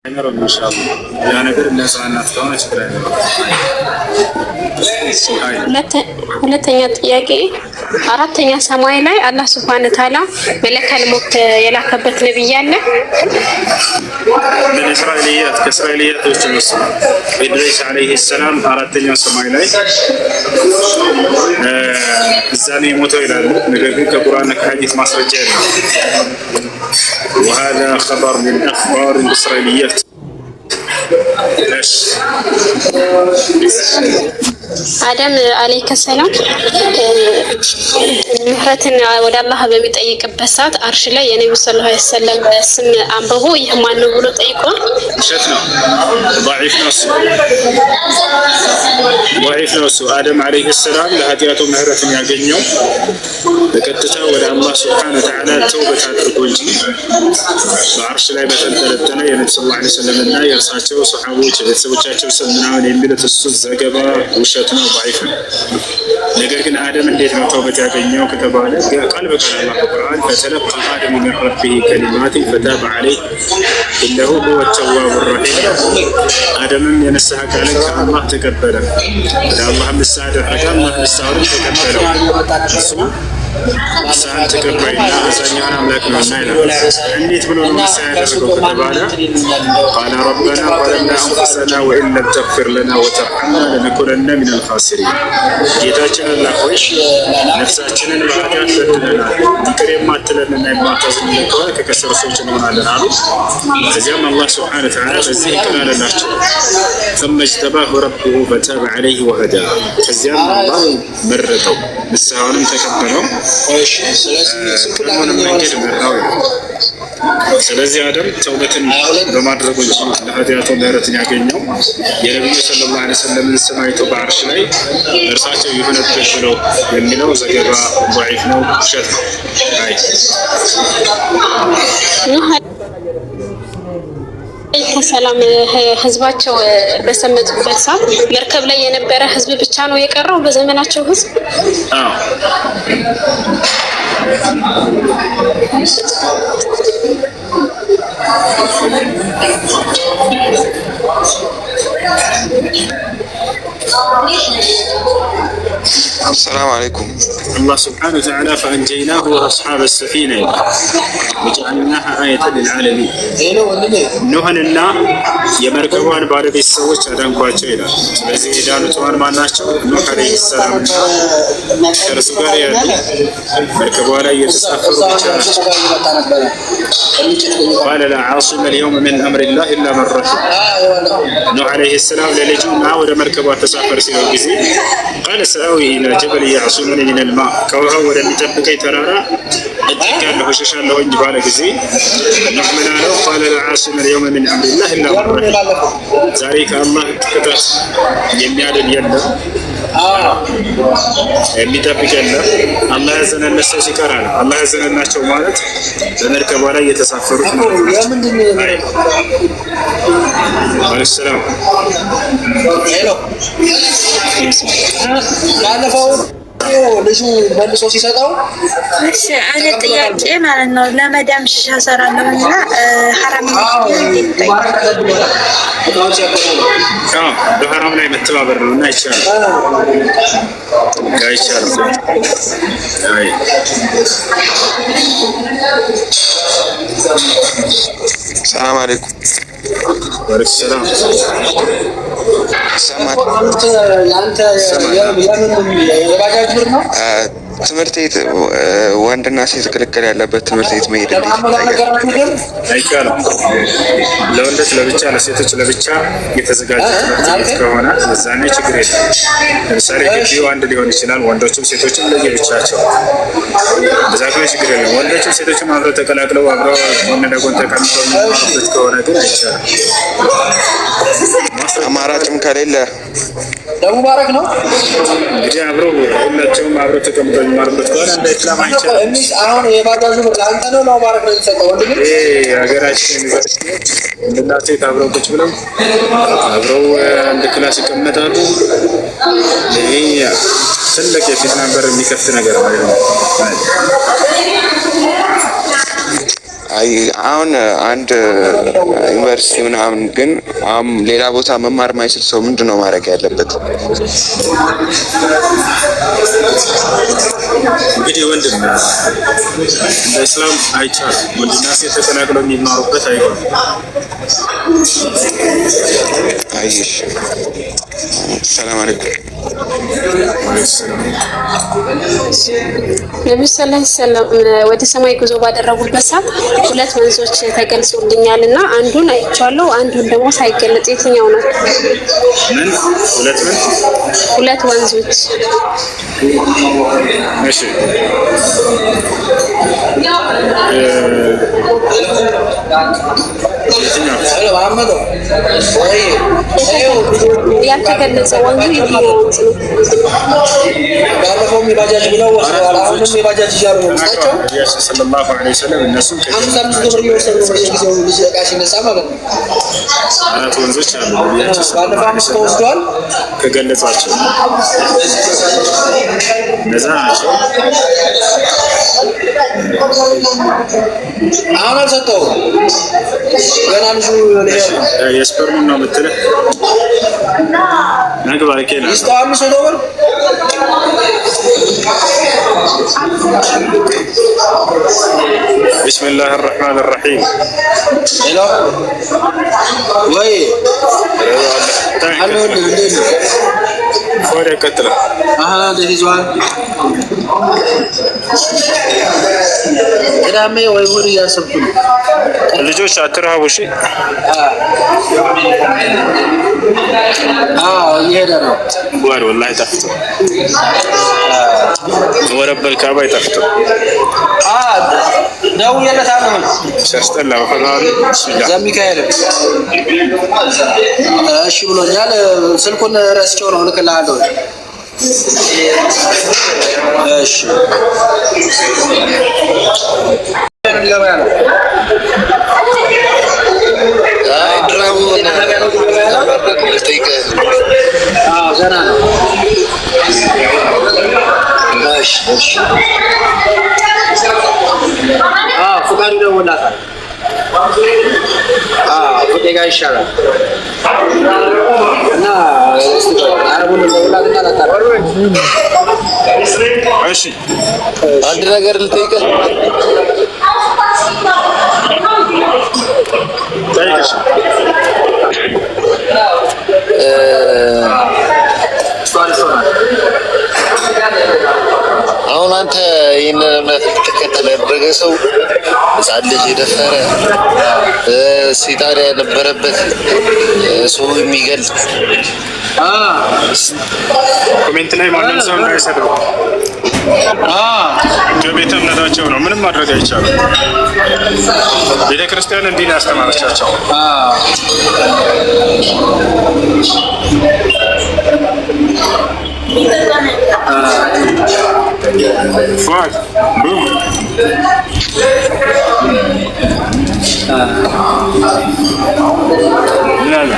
አይኖርም ኢንሻአላህ ያ ነገር ለሰላናት ከሆነ ችግር ሁለተኛ ጥያቄ አራተኛ ሰማይ ላይ አላህ Subhanahu Ta'ala መለከል ሞት የላከበት ነብይ አለ። ለእስራኤልያት ከእስራኤልያቶች ነው ኢድሪስ አለይሂ ሰላም አራተኛ ሰማይ ላይ እዛኔ ሞተው ይላሉ። ነገር ግን ከቁርአንና ከሐዲስ ማስረጃ ያለው وهذا خبر من أخبار الإسرائيليات. አደም አለይከ ሰላም ምህረትን ወደ አላህ በሚጠይቅበት ሰዓት አርሽ ላይ የነብዩ ሰለላሁ ዐለይሂ ወሰለም ስም አንብቦ ይህ ማን ነው ብሎ ጠይቋል። شت ነው ضعيف ነው እሱ አደም አለይሂ ሰላም ለኃጢአቱ ምህረትን ያገኘው በቀጥታ ወደ አላህ Subhanahu Wa Ta'ala ተውበት አድርጎ እንጂ በአርሽ ላይ በተንጠለጠለ የነብዩ ሰለላሁ ዐለይሂ ወሰለም እና የእርሳቸው ሱሐቦች ቤተሰቦቻቸው ስም ምናምን የሚሉት እሱ ዘገባ ውሸት ነው ضعيف ነው። ነገር ግን አደም እንዴት ነው ተውበት ያገኘው ከተባለ ቃል በቃል አላህ በቁርአን فتلقى آدم من ربه كلمات فتاب عليه إنه هو التواب الرحيم አደምም የነሳህ ቃልን ከአላህ ተቀበለ ለአላህ ምስጋና አደረገ አላህ ምስጋናውን ተቀበለው እሱ ንስሐን ተቀባይና አዛኛውን አምላክ ነውና ይላል። እንዴት ብሎ ነው ንስሐ ያደረገው ከተባለ ቃለ ረበና ظلمنا أنفسنا وإن لم تغفر لنا وترحمنا لنكونن من الخاسرين ጌታችን አላህ ሆይ ነፍሳችንን በኃጢአት በድለናል ይቅር የማትለንና የማታዝንልን ከሆነ ከከሰሩ ሰዎች እንሆናለን አሉ። ከዚያም አላህ Subhanahu Wa Ta'ala በዚህ ይቅር አላቸው። ثم اجتباه ربه فتاب عليه وهدى ከዚያም አላህ መረጠው ንስሐውንም ተቀበለው ስለዚህ አደም ተውበትን በማድረጉ እንጂ ለኃጢአቱ ምህረትን ያገኘው የነብዩ ሰለላሁ ዐለይሂ ወሰለም ስም አይቶ በአርሽ ላይ እርሳቸው ይሁንበት ብለው የሚለው ዘገባ ضعيف ነው ውሸት ነው። ከሰላም ህዝባቸው በሰመጡበት ሰዓት መርከብ ላይ የነበረ ህዝብ ብቻ ነው የቀረው በዘመናቸው ህዝብ السلام عليكم. الله سبحانه وتعالى فأنجيناه وأصحاب السفينة وجعلناها آية للعالمين. نوحنا يمركبون بعد السويش أدان قاتيلا. الذي دانو توان ما ناشوا نوح عليه السلام. كرسوغار يعني مركبون يتسافروا بشارة. قال لا عاصم اليوم من أمر الله إلا من رحم. نوح عليه السلام للجون معه مركبون تسافر سيرو بزي. قال سأوي إلى جبل يعصمني من الماء كوها ولم يتبقى ترارا أتكال له ششان له انجبال قزي نحمنا له قال لا عاصم اليوم من أمر الله إلا من رحم ذلك الله كتر يمياد اليد የሚጠብቅ የለም አላህ ያዘነን ለሰው ሲቀራ ነው አላህ ያዘነናቸው ማለት በመርከቧ ላይ የተሳፈሩት ነው ሰላም ሄሎ ባለፈው ልጁ መልሶ ሲሰጠው እሺ አለ ጥያቄ ማለት ነው ለመዳም ሽሻ ሰራለሁና ሐራም በሐራም ላይ መተባበር ነውና ይቻላል ሰላም አለይኩም ሰላም ትምህርት ቤት ወንድና ሴት ክልክል ያለበት ትምህርት ቤት መሄድ አይቻልም። ለወንዶች ለብቻ ለሴቶች ለብቻ የተዘጋጀ ትምህርት ቤት ከሆነ እዛኔ ችግር የለም። ለምሳሌ ግቢው አንድ ሊሆን ይችላል፣ ወንዶችም ሴቶችም ለየብቻቸው በዛ ከሆነ ችግር የለም። ወንዶችም ሴቶችም አብረው ተቀላቅለው አብረው ጎን ለጎን ተቀምጠው የሚማሩበት ከሆነ ግን አይቻልም። አማራጭም ከሌለ ለሙባረክ ነው እንግዲህ አብረው ሁላቸውም አብረው ተቀምጠው የሚማሩበት ከሆነ እንደ ኢስላም አይቻልም። አሁን የባጃጁ ለአንተ ነው ለሙባረክ ነው የሚሰጠው ወንድም ሀገራችን ዩኒቨርሲቲዎች ወንድና ሴት አብረው ቁጭ ብለው አብረው አንድ ክላስ ይቀመጣሉ። ይሄ ትልቅ የፊትና በር የሚከፍት ነገር ማለት ነው። አሁን አንድ ዩኒቨርሲቲ ምናምን ግን ሌላ ቦታ መማር ማይችል ሰው ምንድን ነው ማድረግ ያለበት? እንግዲህ ወንድም በእስላም አይቻልም። ወንድና ሴት ተቀላቅለው የሚማሩበት አይሆንም። አይሽ ሰላም አለይኩም። ነብዩ ሰለላሁ ወደ ሰማይ ጉዞ ባደረጉበት ሰዓት ሁለት ወንዞች ተገልጾልኛል እና አንዱን አይቻለሁ፣ አንዱን ደግሞ ሳይገለጽ የትኛው ነው? ምን ሁለት ወንዞች? እሺ ያልተገለጸ ወንዙ የትኛው ወንዝ ነው? ባለፈው የባጃጅ ብለው ወስደዋል። አሁንም የባጃጅ እያሉ ነው ናቸው። ሰለላሁ ዐለይሂ ወሰለም እነሱም አምስት ብር እየወሰዱ ነው በየጊዜው ልጅ ዕቃ ሲነሳ ማለት ነው። አራት ወንዞች አሉ። ባለፈው አምስት ተወስደዋል ከገለጿቸው እነዛ ናቸው። አሁን አልሰጠውም ገና ልጁ የስፐርሙን ነው የምትለው ነግባ ከና ይስተው 500 ብር بسم الله الرحمن الرحيم ሄሎ ወይ አሎ እንዴት ነው ወደ ቀጥላ ይዟል ቅዳሜ ወይ እሑድ እያሰብኩ ነው። ልጆች አትራቡ። እሺ እየሄደ ነው ወር ወላሂ ጠፍቶ ወረበል ካባ ይጠፍቶ ደውዬለታለሁ ሲያስጠላ ፈጣሪ ዘሚካኤል እሺ ብሎኛል። ስልኩን ረስቼው ነው እልክልሃለሁ። እሺ ገና ነው። ፍቃዱ ደውላታል። ፍቄ ጋር ይሻላል እና አረቡን ደውላትና ላታረ እሺ አንድ ነገር ልጠይቅህ። ጠይቅሽ አሁን አንተ ይህንን እምነት ተከተለ ያደረገ ሰው ሕፃን ልጅ የደፈረ ሴጣን ያነበረበት ሰው የሚገልጽ ኮሜንት ላይ ማንም ሰው እንዳይሰድበው ከቤተ እምነታቸው ነው። ምንም ማድረግ አይቻልም። ቤተ ክርስቲያን እንዲህ ነው ያስተማረቻቸው። ፏድ ምን አለ